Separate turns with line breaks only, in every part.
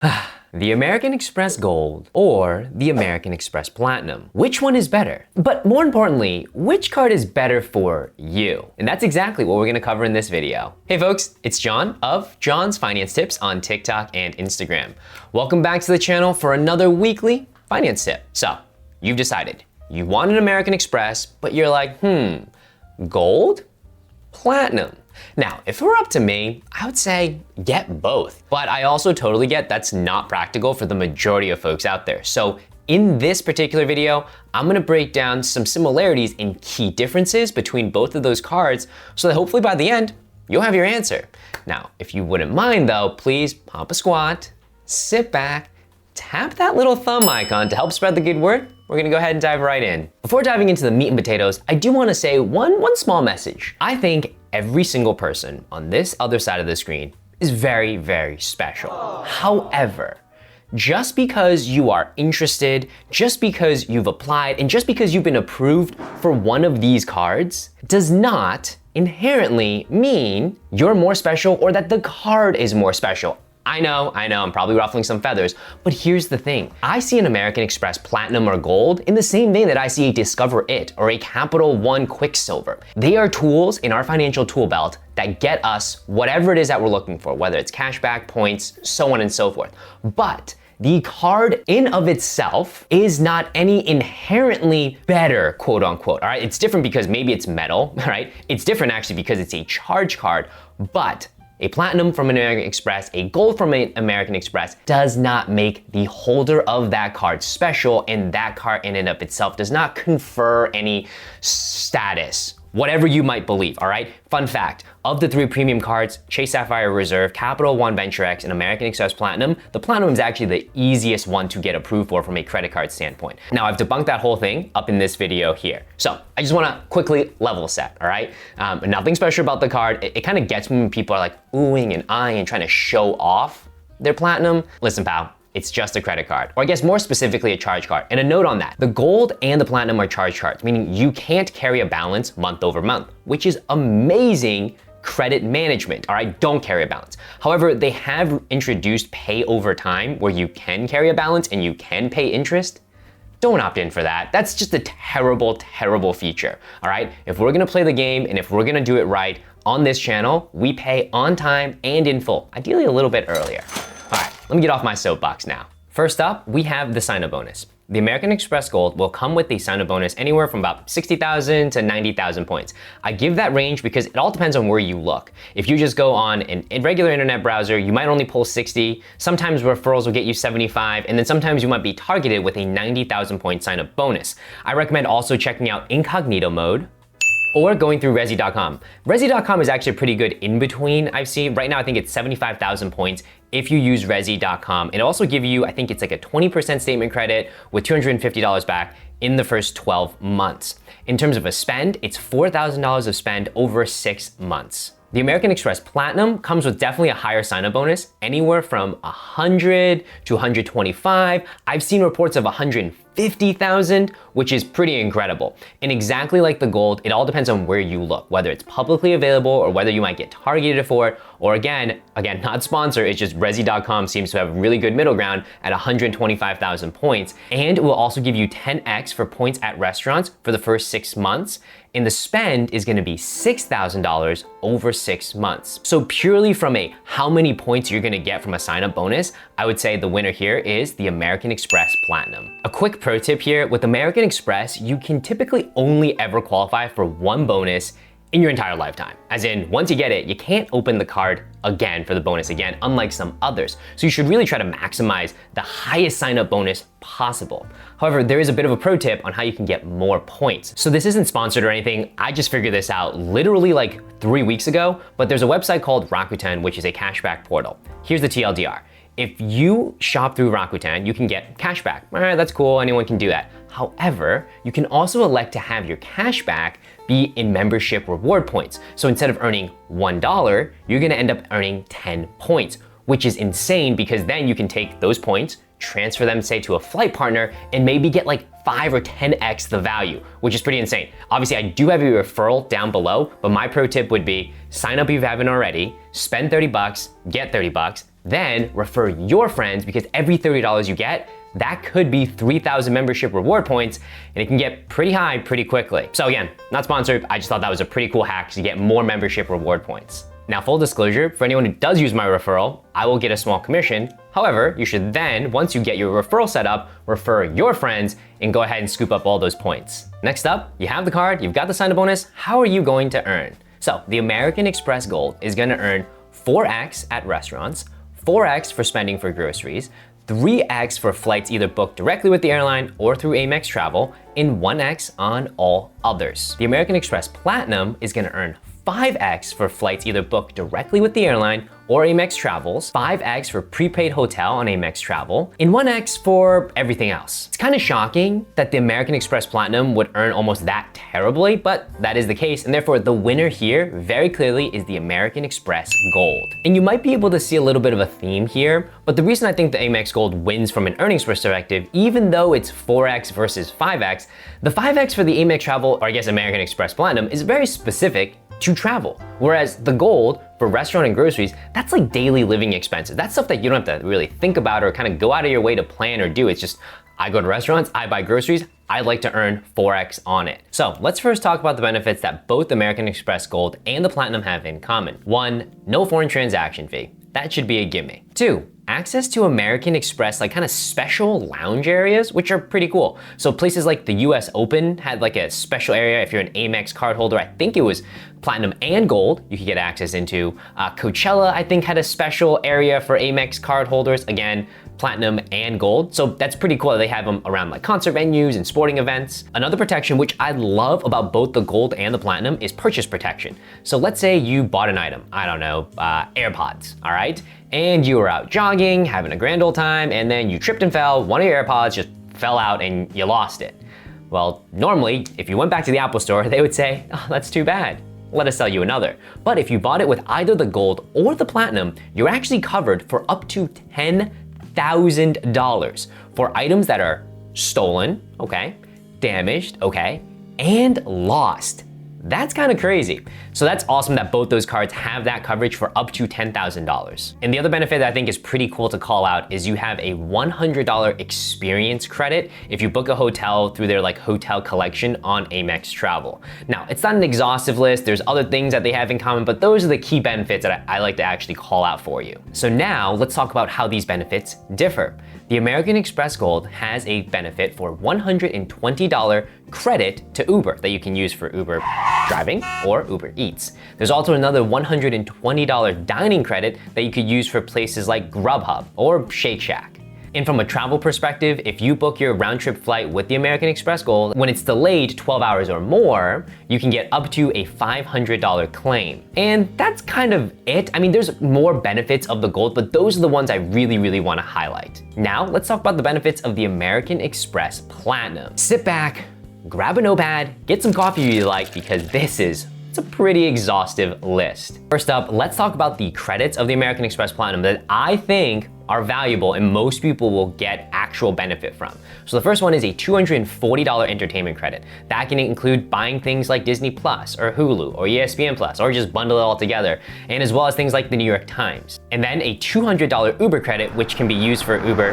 The American Express Gold or the American Express Platinum. Which one is better? But more importantly, which card is better for you? And that's exactly what we're gonna cover in this video. Hey folks, it's John of John's Finance Tips on TikTok and Instagram. Welcome back to the channel for another weekly finance tip. So, you've decided you want an American Express, but you're like, gold? Platinum? Now, if it were up to me, I would say get both. But I also totally get that's not practical for the majority of folks out there. So in this particular video, I'm gonna break down some similarities and key differences between both of those cards so that hopefully by the end, you'll have your answer. Now, if you wouldn't mind though, please pop a squat, sit back, tap that little thumb icon to help spread the good word. We're gonna go ahead and dive right in. Before diving into the meat and potatoes, I do wanna say one small message. I think every single person on this other side of the screen is very, very special. However, just because you are interested, just because you've applied, and just because you've been approved for one of these cards does not inherently mean you're more special or that the card is more special. I know, I'm probably ruffling some feathers, but here's the thing. I see an American Express Platinum or Gold in the same vein that I see a Discover It or a Capital One Quicksilver. They are tools in our financial tool belt that get us whatever it is that we're looking for, whether it's cashback, points, so on and so forth. But the card in of itself is not any inherently better, quote unquote, all right? It's different because maybe it's metal, right? It's different actually because it's a charge card, but a Platinum from an American Express, a Gold from an American Express does not make the holder of that card special, and that card in and of itself does not confer any status, whatever you might believe, all right? Fun fact, of the three premium cards, Chase Sapphire Reserve, Capital One Venture X, and American Express Platinum, the Platinum is actually the easiest one to get approved for from a credit card standpoint. Now, I've debunked that whole thing up in this video here. So I just wanna quickly level set, all right? Nothing special about the card. It kind of gets me when people are like oohing and eyeing and trying to show off their Platinum. Listen, pal. It's just a credit card, or I guess more specifically a charge card. And a note on that, the Gold and the Platinum are charge cards, meaning you can't carry a balance month over month, which is amazing credit management, all right? Don't carry a balance. However, they have introduced pay over time where you can carry a balance and you can pay interest. Don't opt in for that. That's just a terrible, terrible feature, all right? If we're gonna play the game and if we're gonna do it right on this channel, we pay on time and in full, ideally a little bit earlier. All right, let me get off my soapbox now. First up, we have the sign-up bonus. The American Express Gold will come with the sign-up bonus anywhere from about 60,000 to 90,000 points. I give that range because it all depends on where you look. If you just go on a regular internet browser, you might only pull 60. Sometimes referrals will get you 75, and then sometimes you might be targeted with a 90,000 point sign-up bonus. I recommend also checking out incognito mode, or going through Resi.com. Resi.com is actually pretty good in between, I've seen. Right now, I think it's 75,000 points if you use Resi.com. It'll also give you, I think it's like a 20% statement credit with $250 back in the first 12 months. In terms of a spend, it's $4,000 of spend over 6 months. The American Express Platinum comes with definitely a higher sign-up bonus, anywhere from 100 to 125. I've seen reports of 150,000, which is pretty incredible. And exactly like the Gold, it all depends on where you look, whether it's publicly available or whether you might get targeted for it, or again, not sponsor, it's just Resi.com seems to have really good middle ground at 125,000 points. And it will also give you 10x for points at restaurants for the first 6 months. And the spend is gonna be $6,000 over 6 months. So purely from a how many points you're gonna get from a sign-up bonus, I would say the winner here is the American Express Platinum. A quick pro tip here, with American Express, you can typically only ever qualify for one bonus in your entire lifetime. As in, once you get it, you can't open the card again for the bonus again, unlike some others. So you should really try to maximize the highest sign-up bonus possible. However, there is a bit of a pro tip on how you can get more points. So this isn't sponsored or anything. I just figured this out literally like 3 weeks ago, but there's a website called Rakuten, which is a cashback portal. Here's the TLDR. If you shop through Rakuten, you can get cashback. All right, that's cool, anyone can do that. However, you can also elect to have your cashback be in membership reward points. So instead of earning $1, you're gonna end up earning 10 points, which is insane because then you can take those points, transfer them, say, to a flight partner, and maybe get like 5 or 10x the value, which is pretty insane. Obviously, I do have a referral down below, but my pro tip would be sign up if you haven't already, spend 30 bucks, get 30 bucks, Then refer your friends, because every $30 you get, that could be 3,000 membership reward points, and it can get pretty high pretty quickly. So again, not sponsored, I just thought that was a pretty cool hack to get more membership reward points. Now, full disclosure, for anyone who does use my referral, I will get a small commission. However, you should then, once you get your referral set up, refer your friends and go ahead and scoop up all those points. Next up, you have the card, you've got the sign-up bonus. How are you going to earn? So the American Express Gold is gonna earn 4x at restaurants, 4x for spending for groceries, 3x for flights either booked directly with the airline or through AMEX Travel, and 1x on all others. The American Express Platinum is gonna earn 5x for flights either booked directly with the airline or Amex Travels, 5x for prepaid hotel on Amex Travel, and 1x for everything else. It's kind of shocking that the American Express Platinum would earn almost that terribly, but that is the case, and therefore the winner here very clearly is the American Express Gold. And you might be able to see a little bit of a theme here, but the reason I think the Amex Gold wins from an earnings perspective, even though it's 4x versus 5x, the 5x for the Amex Travel, or I guess American Express Platinum, is very specific to travel. Whereas the gold for restaurant and groceries, that's like daily living expenses. That's stuff that you don't have to really think about or kind of go out of your way to plan or do. It's just, I go to restaurants, I buy groceries, I'd like to earn 4x on it. So let's first talk about the benefits that both American Express Gold and the Platinum have in common. 1, no foreign transaction fee. That should be a gimme. 2, access to American Express, like kind of special lounge areas, which are pretty cool. So places like the US Open had like a special area. If you're an Amex card holder, I think it was Platinum and Gold, you could get access into. Coachella, I think, had a special area for Amex card holders. Again, Platinum and Gold. So that's pretty cool that they have them around like concert venues and sporting events. Another protection, which I love about both the Gold and the Platinum, is purchase protection. So let's say you bought an item, I don't know, AirPods, all right? And you were out jogging, having a grand old time, and then you tripped and fell, one of your AirPods just fell out and you lost it. Well, normally, if you went back to the Apple store, they would say, oh, that's too bad. Let us sell you another. But if you bought it with either the Gold or the Platinum, you're actually covered for up to $10,000 for items that are stolen, okay, damaged, okay, and lost. That's kind of crazy. So that's awesome that both those cards have that coverage for up to $10,000. And the other benefit that I think is pretty cool to call out is you have a $100 experience credit if you book a hotel through their like hotel collection on Amex Travel. Now, it's not an exhaustive list. There's other things that they have in common, but those are the key benefits that I like to actually call out for you. So now let's talk about how these benefits differ. The American Express Gold has a benefit for $120 credit to Uber that you can use for Uber driving or Uber Eats. There's also another $120 dining credit that you could use for places like Grubhub or Shake Shack. And from a travel perspective, if you book your round trip flight with the American Express Gold, when it's delayed 12 hours or more, you can get up to a $500 claim. And that's kind of it. I mean, there's more benefits of the Gold, but those are the ones I really want to highlight. Now, let's talk about the benefits of the American Express Platinum. Sit back, grab a notepad, get some coffee if you like, because it's a pretty exhaustive list. First up, let's talk about the credits of the American Express Platinum that I think are valuable and most people will get actual benefit from. So the first one is a $240 entertainment credit. That can include buying things like Disney Plus or Hulu or ESPN Plus, or just bundle it all together, and as well as things like the New York Times. And then a $200 Uber credit, which can be used for Uber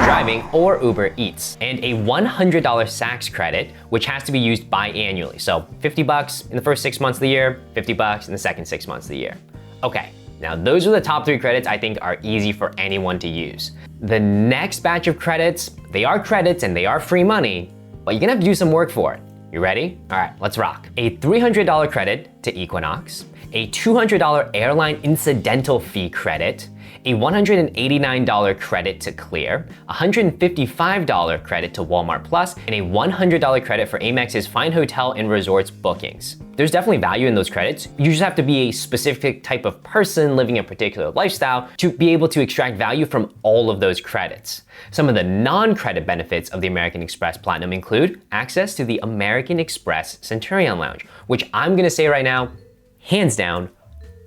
driving or Uber Eats. And a $100 Saks credit, which has to be used biannually. So $50 in the first 6 months of the year, $50 in the second 6 months of the year. Okay. Now, those are the top 3 credits I think are easy for anyone to use. The next batch of credits, they are credits and they are free money, but you're gonna have to do some work for it. You ready? All right, let's rock. A $300 credit to Equinox, a $200 airline incidental fee credit, a $189 credit to Clear, a $155 credit to Walmart Plus, and a $100 credit for Amex's fine hotel and resorts bookings. There's definitely value in those credits. You just have to be a specific type of person living a particular lifestyle to be able to extract value from all of those credits. Some of the non-credit benefits of the American Express Platinum include access to the American Express Centurion Lounge, which I'm gonna say right now, hands down,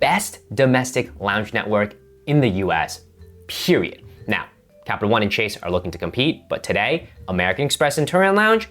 best domestic lounge network in the US, period. Now, Capital One and Chase are looking to compete, but today, American Express Centurion Lounge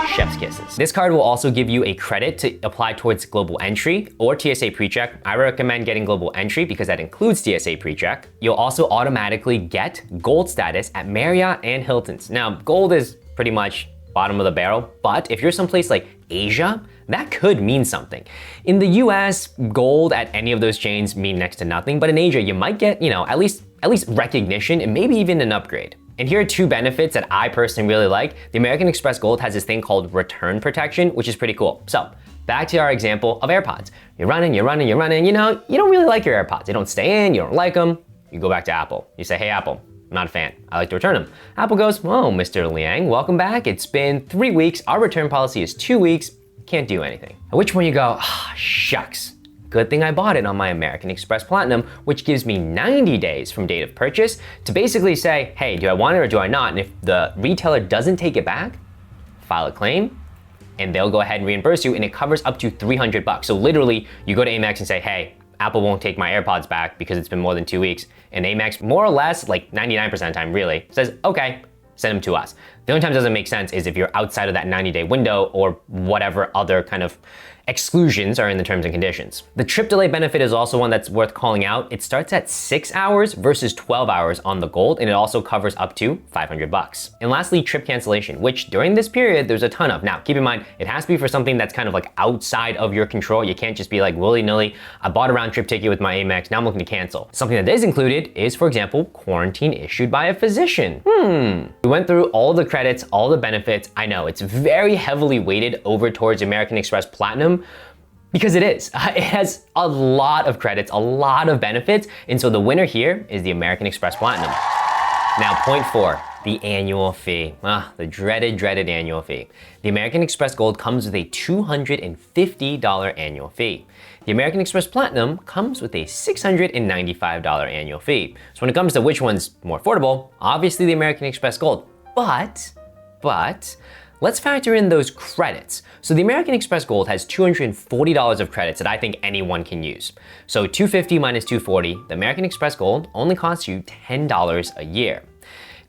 Chef's kisses. This card will also give you a credit to apply towards global entry or TSA PreCheck. I recommend getting global entry because that includes TSA PreCheck. You'll also automatically get gold status at Marriott and Hilton's. Now, gold is pretty much bottom of the barrel, but if you're someplace like Asia, that could mean something. In the US, gold at any of those chains mean next to nothing, but in Asia, you might get, at least recognition and maybe even an upgrade. And here are two benefits that I personally really like. The American Express Gold has this thing called return protection, which is pretty cool. So back to our example of AirPods. You're running, you don't really like your AirPods. They don't stay in, you don't like them. You go back to Apple. You say, hey, Apple, I'm not a fan. I like to return them. Apple goes, oh, Mr. Liang, welcome back. It's been 3 weeks. Our return policy is 2 weeks. Can't do anything. At which point you go, shucks. Good thing I bought it on my American Express Platinum, which gives me 90 days from date of purchase to basically say, hey, do I want it or do I not? And if the retailer doesn't take it back, file a claim, and they'll go ahead and reimburse you, and it covers up to $300. So literally, you go to AMEX and say, hey, Apple won't take my AirPods back because it's been more than 2 weeks. And AMEX, more or less, like 99% of the time really, says, okay, send them to us. The only time it doesn't make sense is if you're outside of that 90-day window or whatever other kind of exclusions are in the terms and conditions. The trip delay benefit is also one that's worth calling out. It starts at 6 hours versus 12 hours on the gold, and it also covers up to $500. And lastly, trip cancellation, which during this period, there's a ton of. Now, keep in mind, it has to be for something that's kind of like outside of your control. You can't just be like willy-nilly, I bought a round trip ticket with my Amex, now I'm looking to cancel. Something that is included is, for example, quarantine issued by a physician. We went through all the credits, all the benefits. I know it's very heavily weighted over towards American Express Platinum, because it is. It has a lot of credits, a lot of benefits, and so the winner here is the American Express Platinum. Now, point 4, the annual fee. The dreaded annual fee. The American Express Gold comes with a $250 annual fee. The American Express Platinum comes with a $695 annual fee. So when it comes to which one's more affordable, obviously the American Express Gold. But, let's factor in those credits. So the American Express Gold has $240 of credits that I think anyone can use. So $250 minus $240, the American Express Gold only costs you $10 a year.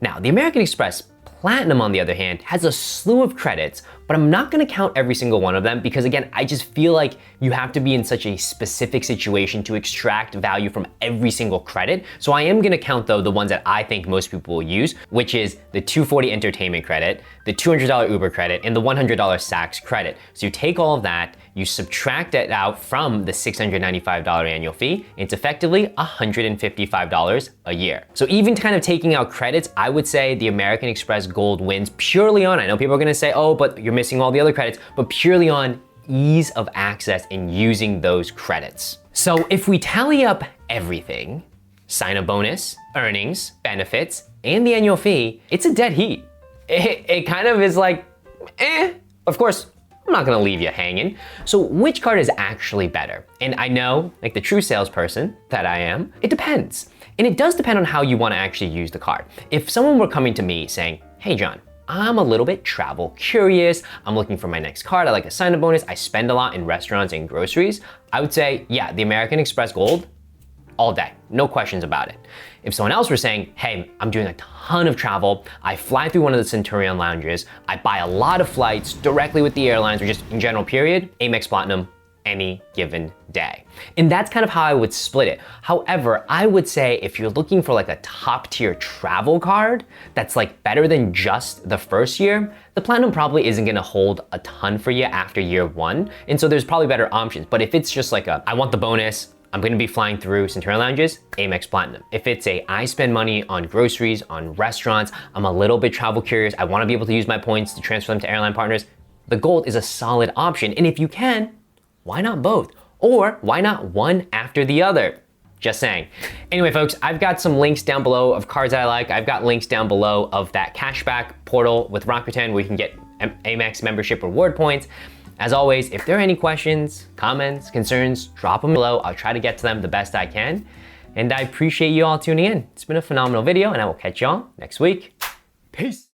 Now, the American Express Platinum, on the other hand, has a slew of credits, but I'm not gonna count every single one of them because again, I just feel like you have to be in such a specific situation to extract value from every single credit. So I am gonna count though the ones that I think most people will use, which is the $240 entertainment credit, the $200 Uber credit, and the $100 Saks credit. So you take all of that, you subtract it out from the $695 annual fee, it's effectively $155 a year. So even kind of taking out credits, I would say the American Express Gold wins purely on, I know people are gonna say, oh, but you're missing all the other credits, but purely on ease of access in using those credits. So if we tally up everything, sign-up bonus, earnings, benefits, and the annual fee, it's a dead heat. It kind of is like, of course, I'm not gonna leave you hanging. So which card is actually better? And I know, like the true salesperson that I am, it depends. And it does depend on how you wanna actually use the card. If someone were coming to me saying, hey John, I'm a little bit travel curious, I'm looking for my next card, I like a sign-up bonus, I spend a lot in restaurants and groceries, I would say, yeah, the American Express Gold, all day, no questions about it. If someone else were saying, hey, I'm doing a ton of travel, I fly through one of the Centurion lounges, I buy a lot of flights directly with the airlines or just in general period, Amex Platinum, any given day. And that's kind of how I would split it. However, I would say if you're looking for like a top tier travel card that's like better than just the first year, the Platinum probably isn't gonna hold a ton for you after year 1. And so there's probably better options. But if it's just like I want the bonus, I'm gonna be flying through Centurion lounges, Amex Platinum. If it's I spend money on groceries, on restaurants, I'm a little bit travel curious, I wanna be able to use my points to transfer them to airline partners, the Gold is a solid option. And if you can, why not both? Or why not one after the other? Just saying. Anyway, folks, I've got some links down below of cards that I like. I've got links down below of that cashback portal with Rakuten where you can get Amex membership reward points. As always, if there are any questions, comments, concerns, drop them below. I'll try to get to them the best I can. And I appreciate you all tuning in. It's been a phenomenal video and I will catch y'all next week. Peace.